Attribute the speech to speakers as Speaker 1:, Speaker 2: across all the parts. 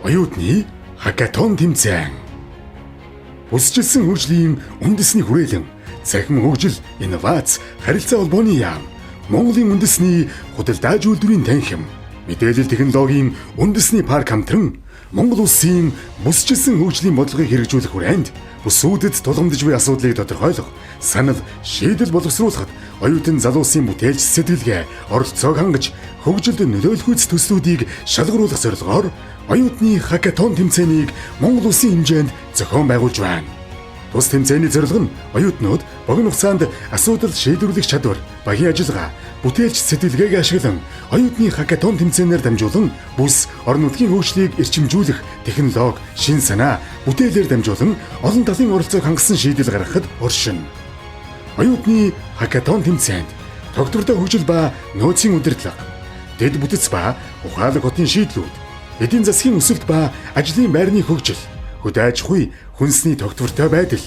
Speaker 1: Оюутны хакатон тэмцээн. Үсчилсэн хөгжлийн үндэсний хүрээлэн, цахим хөгжил, инновац, харилцаа холбооны яам, Монголын үндэсний худалдаж үйлдвэрийн танхим, мэдээлэл технологийн үндэсний парк хамтран Монгол улсын бүсчилсэн хөгжлийн бодлогыг хэрэгжүүлэх хүрээнд бүсүүдэд тулгамдж буй асуудлыг тодорхойлох, санал, шийдэл боловсруулахад оюутан залуусын бүтээлч сэтгэлгээ, оролцоог хангаж хөгжилд нөлөөлөхүйц төслүүдийг шалгаруулах зорилгоор оюутны хакатон тэмцээнийг Монгол улсын хэмжээнд зохион байгуулж байна. Тус тэмцээний зорилго нь оюутнууд богино хугацаанд асуудал шийдвэрлэх чадвар, багийн ажиллагаа, бүтээлч сэтгэлгээг ашиглан оюутны хакатон тэмцээнээр дамжуулан бүс орон нутгийн хөгжлийг эрчимжүүлэх технологи, шин санаа, бүтээлээр дамжуулан олон талын оролцоог хангасан шийдэл гаргахад оршино. Оюутны хакатон тэмцээнд тогтвортой хөгжил ба нөөцийн удирдлага, дэд бүтэц ба ухаалаг хотын шийдлүүд, эдийн засгийн өсөлт ба ажлын байрны хөгжил, хөдөө аж ахуй, хүнсний тогтвортой байдал,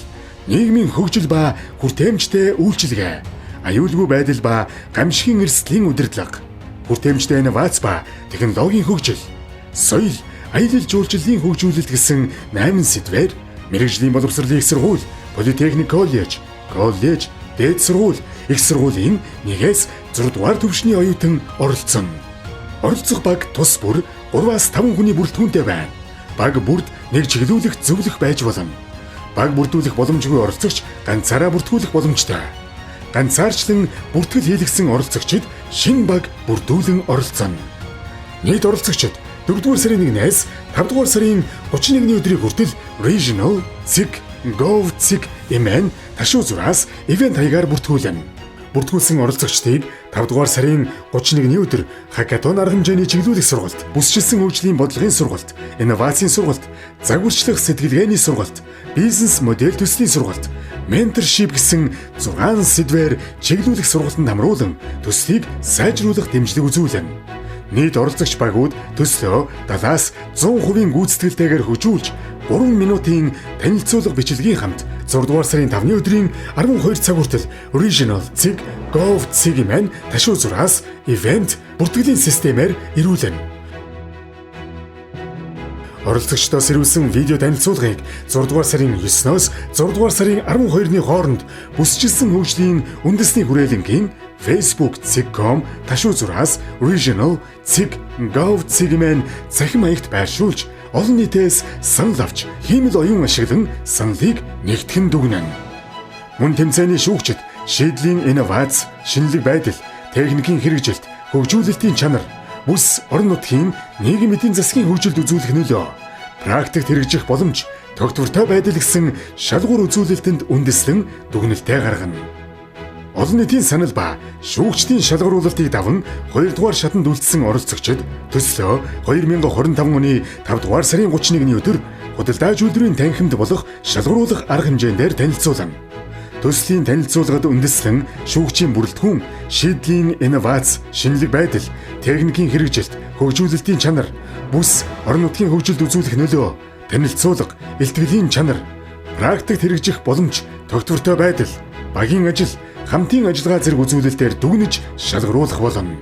Speaker 1: нийгмийн хөгжил ба хүртээмжтэй үйлчилгээ, аюулгүй байдал ба гамшигын эрсдлийн удирдлага, хүртээмжтэй инновац ба технологийн хөгжил, соёл, аялал жуулчлалын хөгжүүлэлт гэсэн 8 сэдвээр мэргэжлийн боловсролын их сургууль, политехник коллеж, дээд сургууль, их сургуулийн 1-ээс 6 дугаар түвшний оюутан оролцсон. Оролцох баг тус бүр 3-5 хүний бүрэлдэхүүнтэй байна. Баг бүрд нэг чиглүүлэх зөвлөх байж болно. Баг бүрдүүлэх боломжгүй оролцогч ганцаараа бүртгүүлэх боломжтой. Ганцаарчлан бүртгэл хийлгсэн оролцогчид шинэ баг бүрдүүлэн оролцоно. Нийт оролцогчид 4-р сарын 1-ээс 5-р сарын 31-ний өдрийг хүртэл Regional, ЦИК, Gov, ЦИК, MN, ташуу зураас ивент хаягаар бүртгүүлнэ. Бүртгүүлсэн оролцогчдыг 5-р сарын 31-ний өдөр хакатон арга хэмжээний чиглүүлэх сургалт, бүсчилсэн хөгжлийн бодлогын сургалт, инновацийн сургалт, загварчлах сэтгэлгээний сургалт, бизнес модель төслийн сургалт, менторшип гэсэн 6 сэдвээр чиглүүлэх сургалтанд хамруулан төслийг сайжруулах дэмжлэг үзүүлнэ. Нийт оролцогч багууд төслөө 70-аас 100% гүйцэтгэлтэйгээр хөгжүүлж 3 минутын танилцуулга бичлэгийн хамт 6-р сарын 5-ны өдрийн 12 цаг хүртэл Regional, ЦИК, Gov, ЦИК мэн ташуу зураас ивент бүртгэлийн системээр ирүүлнэ. Оролцогчдоос ирүүлсэн видео танилцуулгыг 6-р сарын 9-ноос 6-р сарын 12-ны хооронд бүсчилсэн хөгжлийн үндэсний хүрээлэнгийн Facebook, ЦИК.com ташуу зураас Regional, ЦИК, Gov, ЦИК мэн цахим маягт байршуулж олон нийтээс санал авч хиймэл оюун ашиглан саналыг нэгтгэн дүгнэнэ. Мөн тэмцээний шүүгчид шийдлийн инновац, шинэлэг байдал, техникийн хэрэгжилт, хөгжүүлэлтийн чанар, бүс орон нутгийн нийгэм эдийн засгийн хөгжилд үзүүлэх нөлөө, практикт хэрэгжих боломж, тогтвортой байдал гэсэн шалгуур үзүүлэлтэнд үндэслэн дүгнэлтээ гаргана. Олон нийтийн санал ба шүүгчдийн шалгаруулалтыг даван 2-р шатанд үлдсэн оролцогчид төслөө 2025 оны 5-р сарын 31-ний өдөр худалдаж үйлдвэрийн танхимд болох шалгаруулах арга хэмжээндээр танилцуулна. Төслийн танилцуулгад үндэслэн шүүгчийн бүрэлдэхүүн, шийдлийн инновац, шинэлэг байдал, техникийн хэрэгжилт, хөгжүүлэлтийн чанар, бүс орон нутгийн хөгжилд үзүүлэх нөлөө, танилцуулга, илтгэлийн чанар, практикт хэрэгжих боломж, тогтвортой байдал, багийн ажил, хамтын ажиллагаа зэрэг үзүүлэлтээр дүгнэж шалгаруулах болно.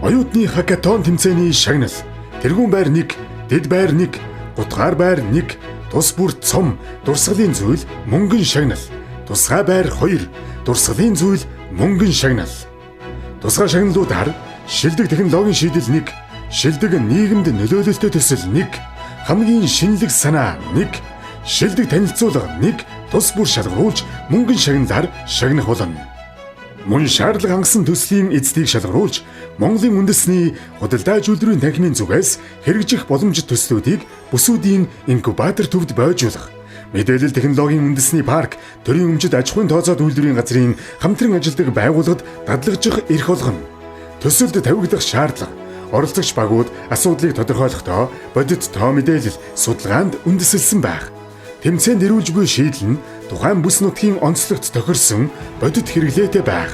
Speaker 1: Оюутны хакатон тэмцээний шагнал: тэргүүн байр 1, дэд байр 1, гутгаар байр 1, тус бүр цом, дурсгалын зүйл, мөнгөн шагнал, тусгай байр 2, дурсгалын зүйл, мөнгөн шагнал. Тусгай шагналуудаар шилдэг технологийн шийдэл 1, шилдэг нийгэмд нөлөөлөлтөй төсөл 1, хамгийн шинэлэг санаа 1, шилдэг танилцуулга 1, тус бүр шалгаруулж мөнгөн шагналаар шагнах болно. Мөн шаардлага хангасан төслийн эздийг шалгаруулж Монголын үндэсний худалдаж үйлдвэрийн танхимын зүгээс хэрэгжих боломжит төслүүдийг бүсүүдийн инкубатор төвд бойжуулах, мэдээлэл технологийн үндэсний парк, төрийн өмчит аж ахуйн тооцоод үйлдвэрийн газрын хамтран ажилладаг байгууллагад дадлагжих эрх олгоно. Төсөлд тавигдах шаардлага: оролцогч багууд асуудлыг тодорхойлохдоо бодит тоо мэдээлэл судалгаанд үндэслэлсэн байх. Тэмцээнд ирүүлж буй шийдэл нь тухайн бүс нутгийн онцлогт тохирсон бодит хэрэглээтэй байх.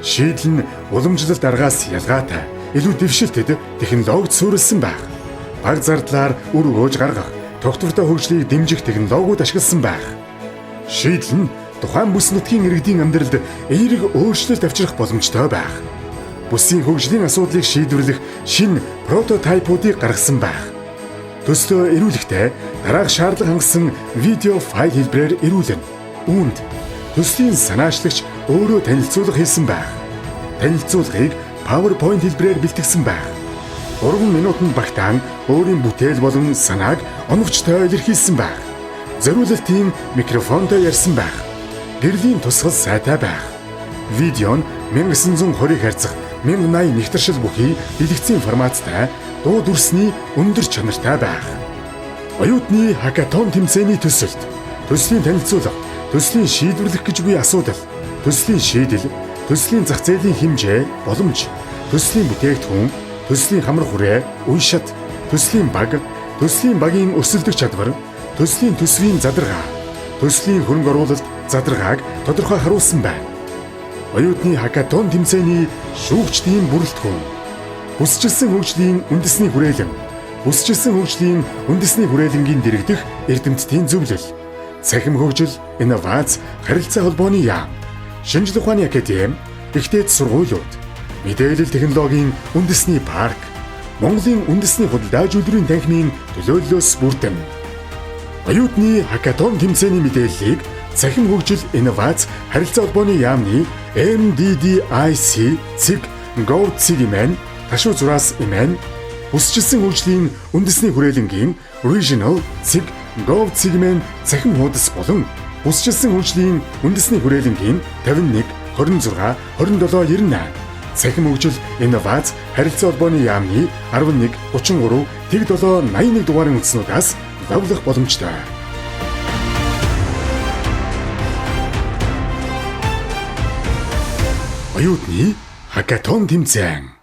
Speaker 1: Шийдэл нь уламжлалт аргаас ялгаатай, илүү дэвшилтэд технологид суурилсан байх. Баг зардлаар үр өгөөж гаргах, тогтвортой хөгжлийг дэмжих технологиуд ашигласан байх. Шийдэл нь тухайн бүс нутгийн иргэдийн амьдралд эерэг өөрчлөлт авчрах боломжтой байх. Бүсийн хөгжлийн асуудлыг шийдвэрлэх шинэ прототипуудыг гаргасан байх. төслөө ирүүлэхдээ дараах шаардлага хангасан видео файл хэлбэрээр ирүүлнэ. Үүнд төслийн санаачлагч өөрөө танилцуулга хийсэн байх. Танилцуулгыг PowerPoint хэлбэрээр бэлтгэсэн байх. 3 минутанд багтаан өөрийн бүтээл болон санааг оновчтой илэрхийлсэн байх. Зориулалтын микрофонтой ярьсан байх. Гэрлийн тусгал сайтай байх. Видео нь 1920 Hz 1080 нэгтэршил бүхий дэлгэцийн форматтай дуу дүрсний өндөр чанартай байх. Оюутны хакатон тэмцээний төсөлд төслийн танилцуулга, төслийн шийдвэрлэх гэж буй асуудал, төслийн шийдэл, төслийн зах зээлийн хэмжээ, боломж, төслийн бүтээгдэхүүн, төслийн хамар хүрээ, үе шат, төслийн баг, төслийн багийн өрсөлдөх чадвар, төслийн төсвийн задаргаа, төслийн хөрөнгө оруулалт задаргааг тодорхой харуулсан байна. Оюутны хакатон тэмцээний шүүгчдийн бүрэлдэхүүн, хүсчилсэн хөгжлийн үндэсний хүрээлэн, хүсчилсэн хөгжлийн үндэсний хүрээлэнгийн дэргэдэх эрдэмтдийн зөвлөл, цахим хөгжил, инновац, харилцаа холбооны яам, шинжлэх ухааны академи, ихтэйд сургуулиуд, мэдээлэл технологийн үндэсний парк, Монголын үндэсний худалдаж үйлдвэрийн танхимын төлөөллөөс бүрдэн. Оюутны хакатон тэмцээний мэдээллийг цахим хөгжил, инновац, харилцаа холбооны яамны MDDIC цэг GovCG-мен ташуу зураас имэн хүсчилсэн хөгжлийн үндэсний хүрээлэнгийн Regional цэг GovCG-мен цахим хуудас болон хүсчилсэн хөгжлийн үндэсний хүрээлэнгийн 51 26 27 98 цахим хөгжил, инновац, харилцаа холбооны яамны 11 33 17 81 дугаарын үндснүүдээс лавлах боломжтой. Оюутны хакатон тэмцээн.